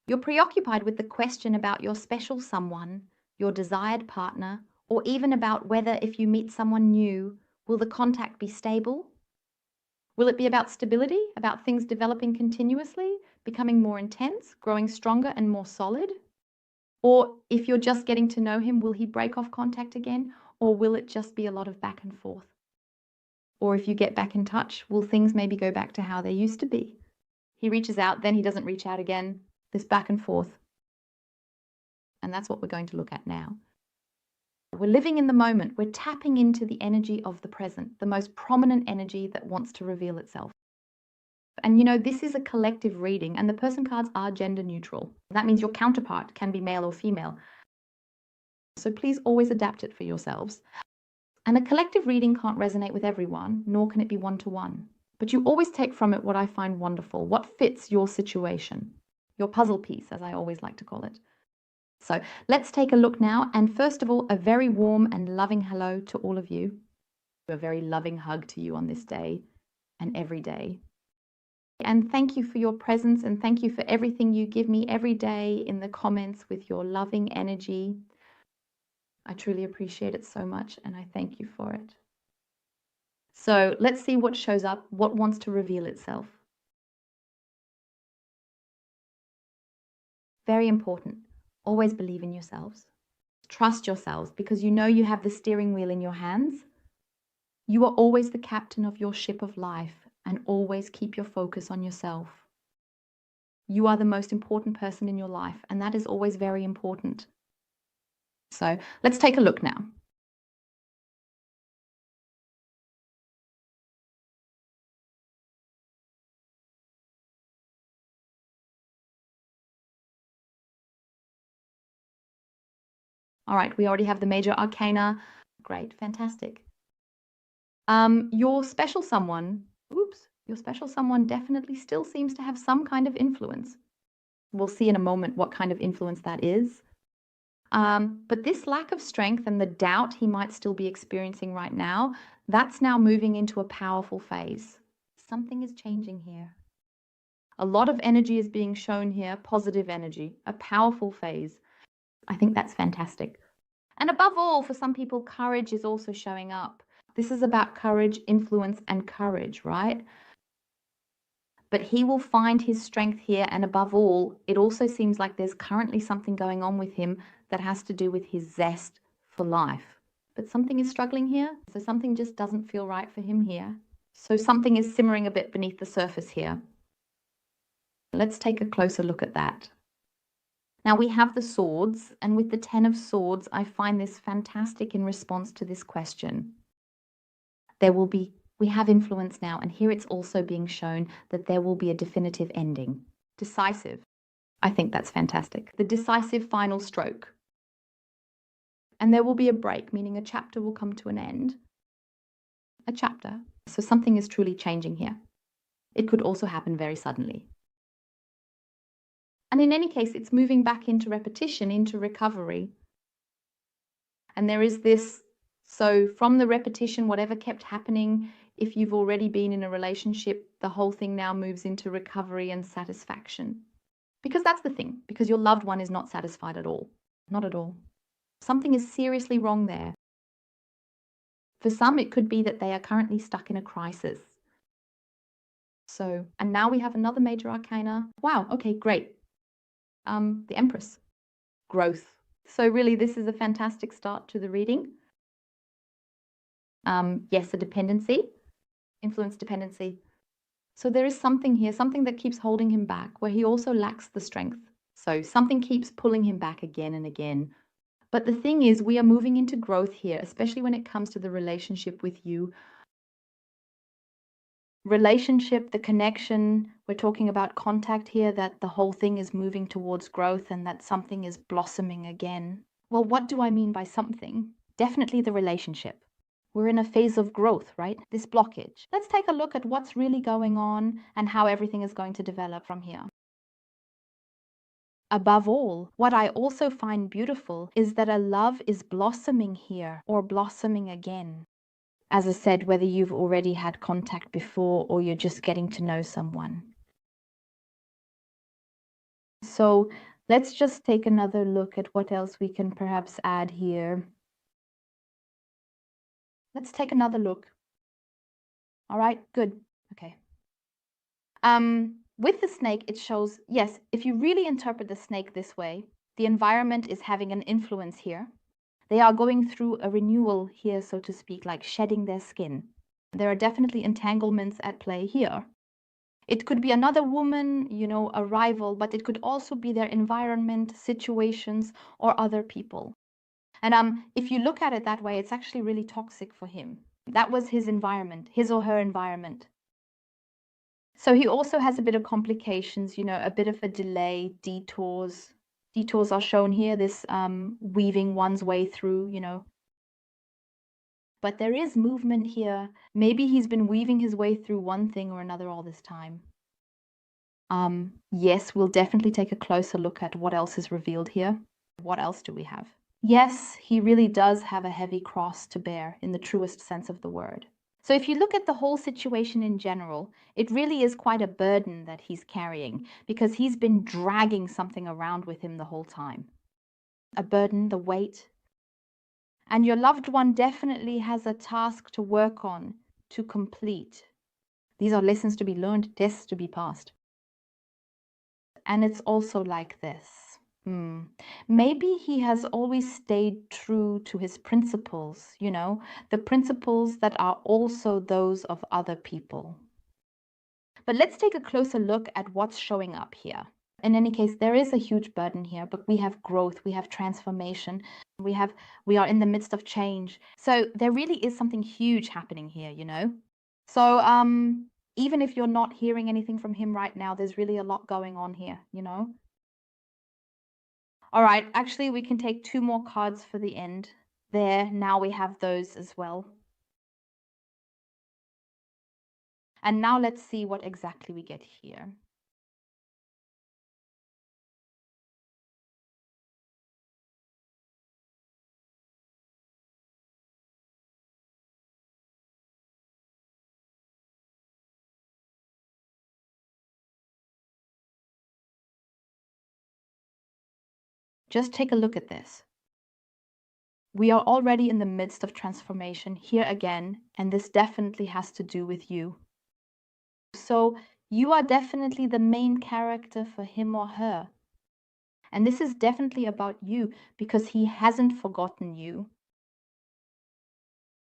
You're preoccupied with the question about your special someone, your desired partner, or even about whether if you meet someone new, will the contact be stable? Will it be about stability, about things developing continuously, becoming more intense, growing stronger and more solid? Or if you're just getting to know him, will he break off contact again? Or will it just be a lot of back and forth? Or if you get back in touch, will things maybe go back to how they used to be? He reaches out, then he doesn't reach out again, this back and forth. And that's what we're going to look at now. We're living in the moment. We're tapping into the energy of the present, the most prominent energy that wants to reveal itself. And you know, this is a collective reading, and the person cards are gender neutral. That means your counterpart can be male or female. So please always adapt it for yourselves. And a collective reading can't resonate with everyone, nor can it be one-to-one. But you always take from it what I find wonderful, what fits your situation, your puzzle piece, as I always like to call it. So let's take a look now. And first of all, a very warm and loving hello to all of you. A very loving hug to you on this day and every day. And thank you for your presence, and thank you for everything you give me every day in the comments with your loving energy. I truly appreciate it so much, and I thank you for it. So let's see what shows up, what wants to reveal itself. Very important. Always believe in yourselves. Trust yourselves, because you know you have the steering wheel in your hands. You are always the captain of your ship of life, and always keep your focus on yourself. You are the most important person in your life, and that is always very important. So let's take a look now. All right, we already have the major arcana. Great, fantastic. Your special someone, your special someone definitely still seems to have some kind of influence. We'll see in a moment what kind of influence that is. But this lack of strength and the doubt he might still be experiencing right now, that's now moving into a powerful phase. Something is changing here. A lot of energy is being shown here, positive energy, a powerful phase. I think that's fantastic. And above all, for some people, courage is also showing up. This is about courage, influence, and courage, right? But he will find his strength here. And above all, it also seems like there's currently something going on with him that has to do with his zest for life. But something is struggling here. So something just doesn't feel right for him here. So something is simmering a bit beneath the surface here. Let's take a closer look at that. Now we have the swords, and with the 10 of swords, I find this fantastic in response to this question. We have influence now, and here it's also being shown that there will be a definitive ending. Decisive. I think that's fantastic. The decisive final stroke. And there will be a break, meaning a chapter will come to an end. A chapter. So something is truly changing here. It could also happen very suddenly. And in any case, it's moving back into repetition, into recovery. And there is this, so from the repetition, whatever kept happening, if you've already been in a relationship, the whole thing now moves into recovery and satisfaction. Because that's the thing, because your loved one is not satisfied at all. Not at all. Something is seriously wrong there. For some, it could be that they are currently stuck in a crisis. So, and now we have another major arcana. Wow, okay, great. The Empress. Growth. So really, this is a fantastic start to the reading. Yes, a dependency. Influence dependency. So there is something here, something that keeps holding him back, where he also lacks the strength. So something keeps pulling him back again and again. But the thing is, we are moving into growth here, especially when it comes to the relationship with you. Relationship, the connection, we're talking about contact here, that the whole thing is moving towards growth and that something is blossoming again. Well, what do I mean by something? Definitely the relationship. We're in a phase of growth, right? This blockage. Let's take a look at what's really going on and how everything is going to develop from here. Above all, what I also find beautiful is that a love is blossoming here, or blossoming again. As I said, whether you've already had contact before or you're just getting to know someone. So let's just take another look at what else we can perhaps add here. Let's take another look. All right, good. Okay. With the snake, it shows, yes, if you really interpret the snake this way, the environment is having an influence here. They are going through a renewal here, so to speak, like shedding their skin. There are definitely entanglements at play here. It could be another woman, a rival, but it could also be their environment, situations, or other people. And if you look at it that way, it's actually really toxic for him. That was his environment, his or her environment. So he also has a bit of complications, a bit of a delay, detours. Detours are shown here, this weaving one's way through. But there is movement here. Maybe he's been weaving his way through one thing or another all this time. Yes, we'll definitely take a closer look at what else is revealed here. What else do we have? Yes, he really does have a heavy cross to bear in the truest sense of the word. So if you look at the whole situation in general, it really is quite a burden that he's carrying because he's been dragging something around with him the whole time. A burden, the weight. And your loved one definitely has a task to work on, to complete. These are lessons to be learned, tests to be passed. And it's also like this. Maybe he has always stayed true to his principles, the principles that are also those of other people. But let's take a closer look at what's showing up here. In any case, there is a huge burden here, but we have growth, we have transformation, we are in the midst of change. So there really is something huge happening here. So even if you're not hearing anything from him right now, there's really a lot going on here. All right, actually, we can take 2 more cards for the end. There, now we have those as well. And now let's see what exactly we get here. Just take a look at this. We are already in the midst of transformation here again, and this definitely has to do with you. So you are definitely the main character for him or her. And this is definitely about you because he hasn't forgotten you.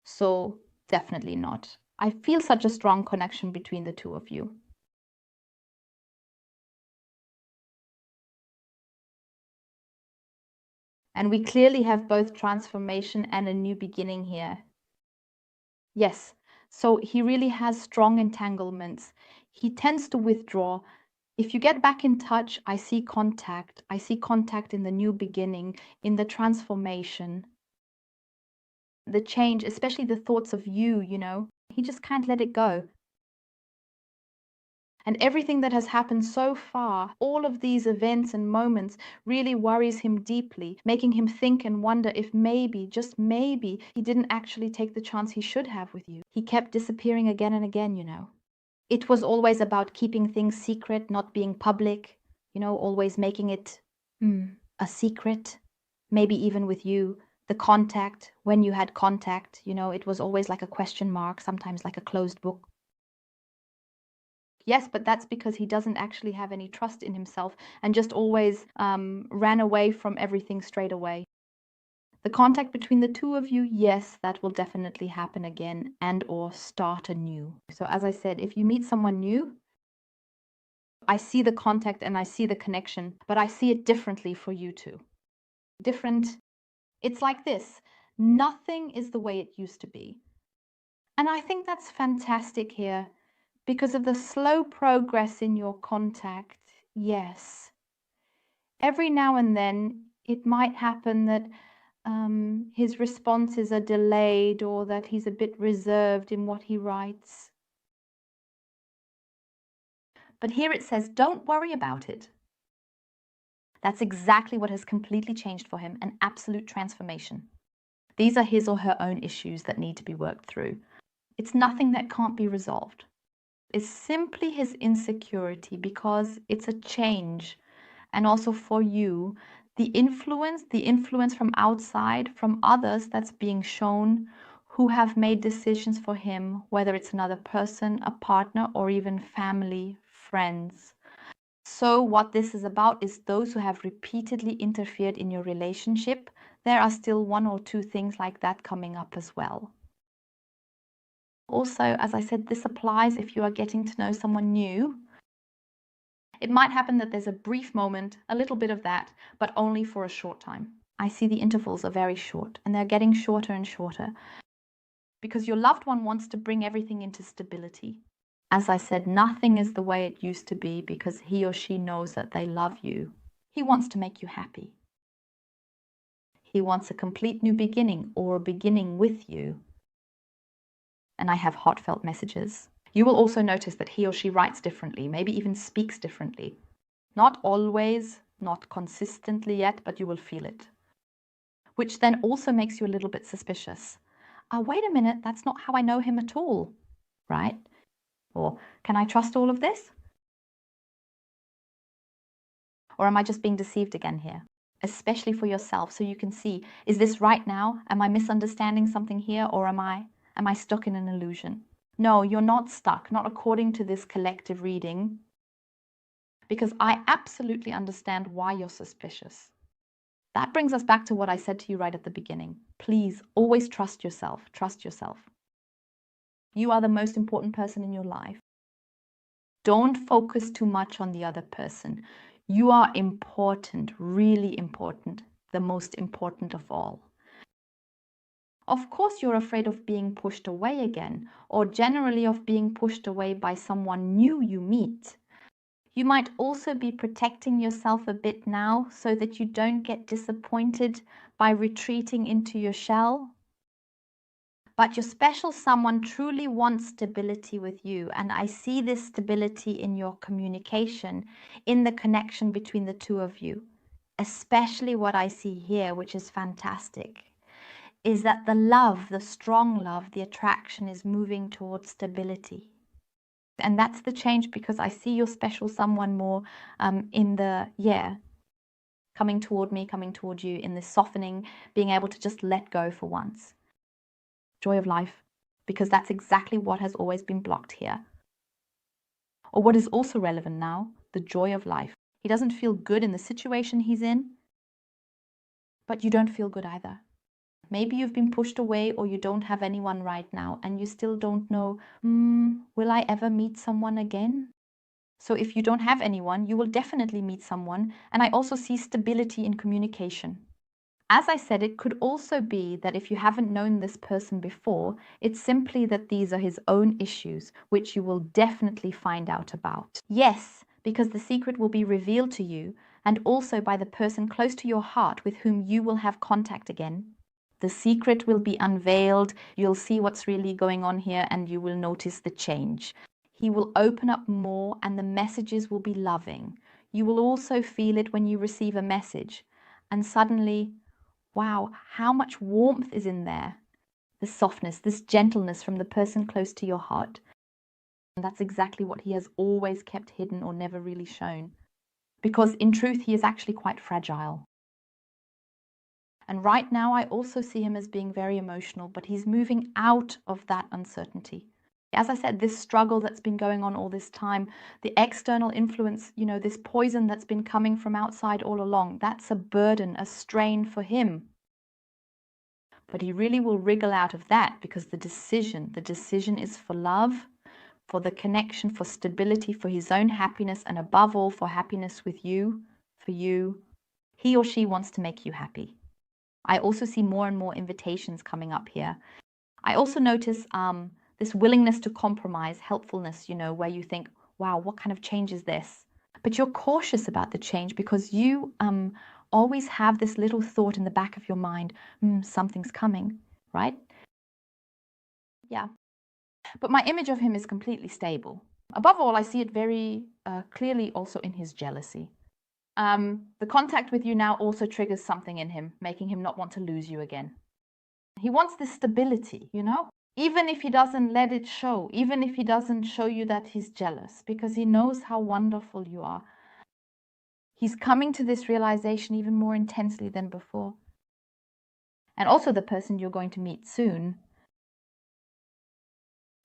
So definitely not. I feel such a strong connection between the two of you. And we clearly have both transformation and a new beginning here. Yes, so he really has strong entanglements. He tends to withdraw. If you get back in touch, I see contact. I see contact in the new beginning, in the transformation, the change, especially the thoughts of you. He just can't let it go. And everything that has happened so far, all of these events and moments really worries him deeply, making him think and wonder if maybe, just maybe, he didn't actually take the chance he should have with you. He kept disappearing again and again. It was always about keeping things secret, not being public, always making it a secret, maybe even with you. The contact, when you had contact, it was always like a question mark, sometimes like a closed book. Yes, but that's because he doesn't actually have any trust in himself and just always ran away from everything straight away. The contact between the two of you, yes, that will definitely happen again and or start anew. So as I said, if you meet someone new, I see the contact and I see the connection, but I see it differently for you two. Different. It's like this. Nothing is the way it used to be. And I think that's fantastic here. Because of the slow progress in your contact, yes. Every now and then, it might happen that his responses are delayed or that he's a bit reserved in what he writes. But here it says, don't worry about it. That's exactly what has completely changed for him, an absolute transformation. These are his or her own issues that need to be worked through. It's nothing that can't be resolved. It's simply his insecurity because it's a change. and also for you, the influence from outside, from others that's being shown who have made decisions for him, whether it's another person, a partner, or even family, friends. So what this is about is those who have repeatedly interfered in your relationship. There are still one or two things like that coming up as well. Also, as I said, this applies if you are getting to know someone new. It might happen that there's a brief moment, a little bit of that, but only for a short time. I see the intervals are very short, and they're getting shorter and shorter because your loved one wants to bring everything into stability. As I said, nothing is the way it used to be because he or she knows that they love you. He wants to make you happy. He wants a complete new beginning or a beginning with you. And I have heartfelt messages. You will also notice that he or she writes differently, maybe even speaks differently. Not always, not consistently yet, but you will feel it. Which then also makes you a little bit suspicious. Wait a minute, that's not how I know him at all, right? Or can I trust all of this? Or am I just being deceived again here? Especially for yourself, so you can see, is this right now? Am I misunderstanding something here, or am I stuck in an illusion? No, you're not stuck, not according to this collective reading, because I absolutely understand why you're suspicious. That brings us back to what I said to you right at the beginning. Please always trust yourself. Trust yourself. You are the most important person in your life. Don't focus too much on the other person. You are important, really important, the most important of all. Of course, you're afraid of being pushed away again, or generally of being pushed away by someone new you meet. You might also be protecting yourself a bit now so that you don't get disappointed by retreating into your shell. But your special someone truly wants stability with you, and I see this stability in your communication, in the connection between the two of you. Especially what I see here, which is fantastic, is that the love, the strong love, the attraction is moving towards stability. And that's the change, because I see your special someone more in the, coming toward me, coming toward you, in this softening, being able to just let go for once. Joy of life, because that's exactly what has always been blocked here. Or what is also relevant now, the joy of life. He doesn't feel good in the situation he's in, but you don't feel good either. Maybe you've been pushed away, or you don't have anyone right now, and you still don't know, will I ever meet someone again? So if you don't have anyone, you will definitely meet someone, and I also see stability in communication. As I said, it could also be that if you haven't known this person before, it's simply that these are his own issues, which you will definitely find out about. Yes, because the secret will be revealed to you, and also by the person close to your heart with whom you will have contact again. The secret will be unveiled, you'll see what's really going on here, and you will notice the change. He will open up more, and the messages will be loving. You will also feel it when you receive a message, and suddenly, wow, how much warmth is in there. This softness, this gentleness from the person close to your heart. And that's exactly what he has always kept hidden or never really shown. Because in truth, he is actually quite fragile. And right now, I also see him as being very emotional, but he's moving out of that uncertainty. As I said, this struggle that's been going on all this time, the external influence, this poison that's been coming from outside all along, that's a burden, a strain for him. But he really will wriggle out of that, because the decision is for love, for the connection, for stability, for his own happiness, and above all, for happiness with you, for you. He or she wants to make you happy. I also see more and more invitations coming up here. I also notice this willingness to compromise, helpfulness, where you think, wow, what kind of change is this? But you're cautious about the change because you always have this little thought in the back of your mind, something's coming, right? Yeah. But my image of him is completely stable. Above all, I see it very clearly also in his jealousy. The contact with you now also triggers something in him, making him not want to lose you again. He wants this stability, even if he doesn't let it show, even if he doesn't show you that he's jealous, because he knows how wonderful you are. He's coming to this realization even more intensely than before. And also the person you're going to meet soon,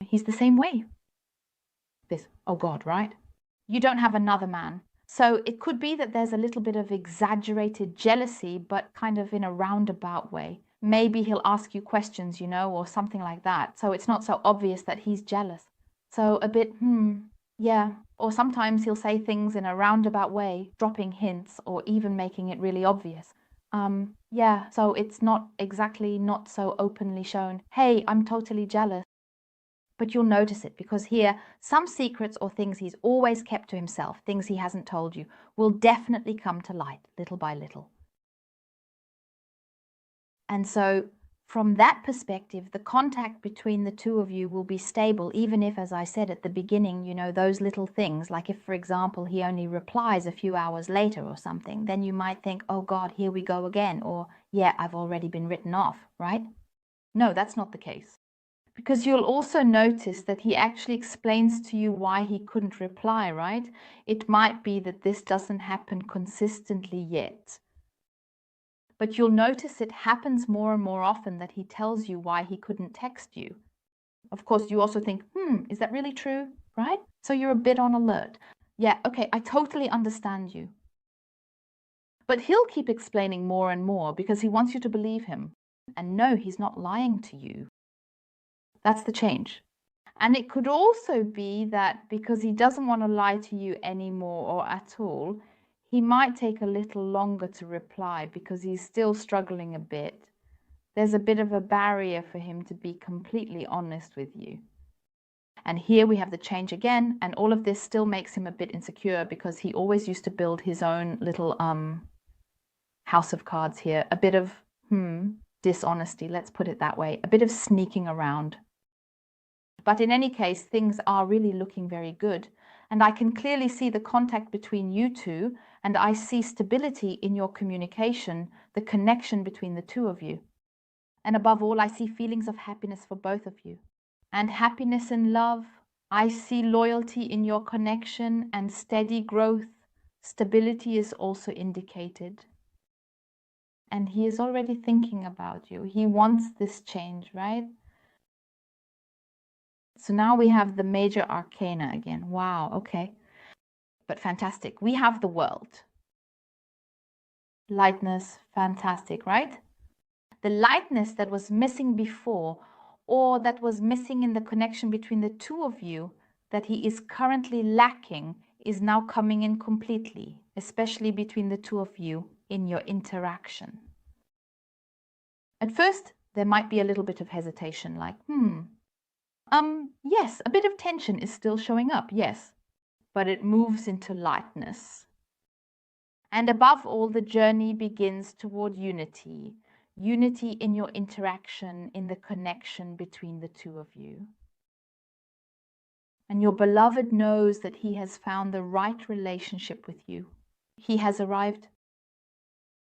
he's the same way. This, oh God, right? You don't have another man. So it could be that there's a little bit of exaggerated jealousy, but kind of in a roundabout way. Maybe he'll ask you questions, or something like that. So it's not so obvious that he's jealous. So a bit, yeah. Or sometimes he'll say things in a roundabout way, dropping hints or even making it really obvious. Yeah, so it's not exactly not so openly shown, hey, I'm totally jealous. But you'll notice it because here, some secrets or things he's always kept to himself, things he hasn't told you, will definitely come to light little by little. And so from that perspective, the contact between the two of you will be stable, even if, as I said at the beginning, those little things, like if, for example, he only replies a few hours later or something, then you might think, oh God, here we go again, or yeah, I've already been written off, right? No, that's not the case. Because you'll also notice that he actually explains to you why he couldn't reply, right? It might be that this doesn't happen consistently yet. But you'll notice it happens more and more often that he tells you why he couldn't text you. Of course, you also think, is that really true, right? So you're a bit on alert. Yeah, okay, I totally understand you. But he'll keep explaining more and more because he wants you to believe him. And no, he's not lying to you. That's the change. And it could also be that because he doesn't want to lie to you anymore or at all, he might take a little longer to reply because he's still struggling a bit. There's a bit of a barrier for him to be completely honest with you. And here we have the change again, and all of this still makes him a bit insecure because he always used to build his own little house of cards here. A bit of dishonesty, let's put it that way, a bit of sneaking around. But in any case, things are really looking very good. And I can clearly see the contact between you two, and I see stability in your communication, the connection between the two of you. And above all, I see feelings of happiness for both of you. And happiness and love. I see loyalty in your connection and steady growth. Stability is also indicated. And he is already thinking about you. He wants this change, right? So now we have the major arcana again. Wow, okay. But fantastic. We have the world. Lightness, fantastic, right? The lightness that was missing before, or that was missing in the connection between the two of you, that he is currently lacking, is now coming in completely, especially between the two of you in your interaction. At first, there might be a little bit of hesitation, like, yes, a bit of tension is still showing up, yes, but it moves into lightness. And above all, the journey begins toward unity. Unity in your interaction, in the connection between the two of you. And your beloved knows that he has found the right relationship with you. He has arrived.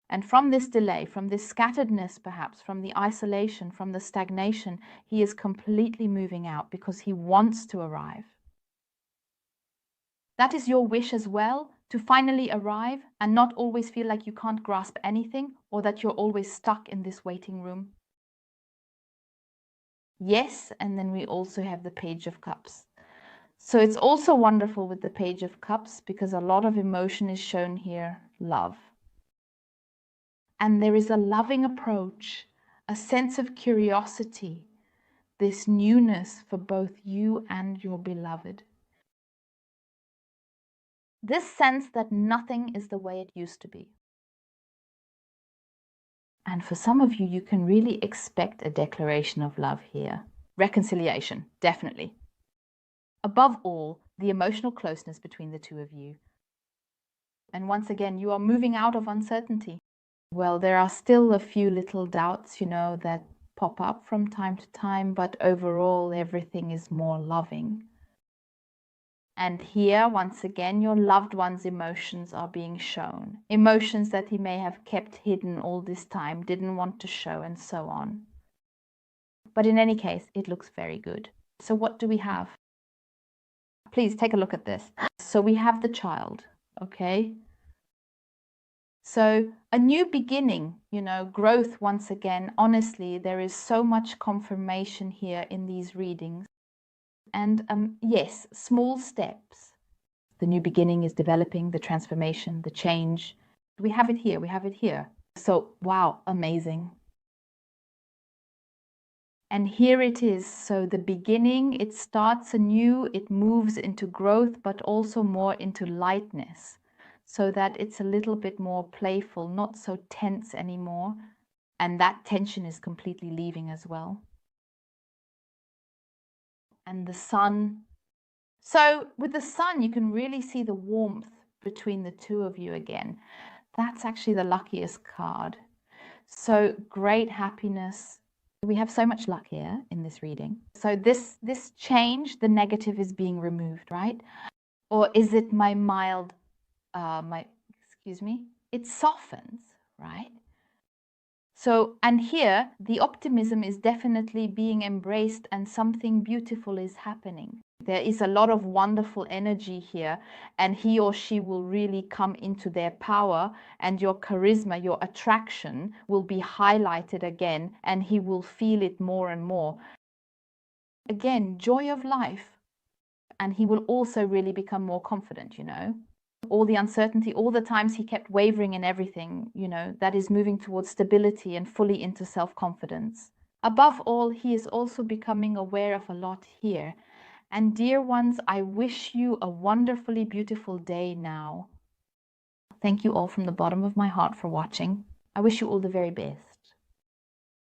And from this delay, from this scatteredness perhaps, from the isolation, from the stagnation, he is completely moving out because he wants to arrive. That is your wish as well, to finally arrive and not always feel like you can't grasp anything or that you're always stuck in this waiting room. Yes, and then we also have the Page of Cups. So it's also wonderful with the Page of Cups because a lot of emotion is shown here, love. And there is a loving approach, a sense of curiosity, this newness for both you and your beloved. This sense that nothing is the way it used to be. And for some of you, you can really expect a declaration of love here. Reconciliation, definitely. Above all, the emotional closeness between the two of you. And once again, you are moving out of uncertainty. Well, there are still a few little doubts, that pop up from time to time, but overall, everything is more loving. And here, once again, your loved one's emotions are being shown. Emotions that he may have kept hidden all this time, didn't want to show, and so on. But in any case, it looks very good. So what do we have? Please take a look at this. So we have the child, okay? So a new beginning, growth once again. Honestly, there is so much confirmation here in these readings. And yes, small steps. The new beginning is developing, the transformation, the change. We have it here. We have it here. So, wow, amazing. And here it is. So the beginning, it starts anew, it moves into growth, but also more into lightness, so that it's a little bit more playful, not so tense anymore. And that tension is completely leaving as well. And the sun. So with the sun, you can really see the warmth between the two of you again. That's actually the luckiest card. So great happiness. We have so much luck here in this reading. So this change, the negative is being removed, right? Or is it it softens, right? So, and here the optimism is definitely being embraced and something beautiful is happening. There is a lot of wonderful energy here, and he or she will really come into their power, and your charisma, your attraction will be highlighted again, and he will feel it more and more. Again, joy of life. And he will also really become more confident, all the uncertainty, all the times he kept wavering in everything, that is moving towards stability and fully into self-confidence. Above all, he is also becoming aware of a lot here. And dear ones, I wish you a wonderfully beautiful day now. Thank you all from the bottom of my heart for watching. I wish you all the very best.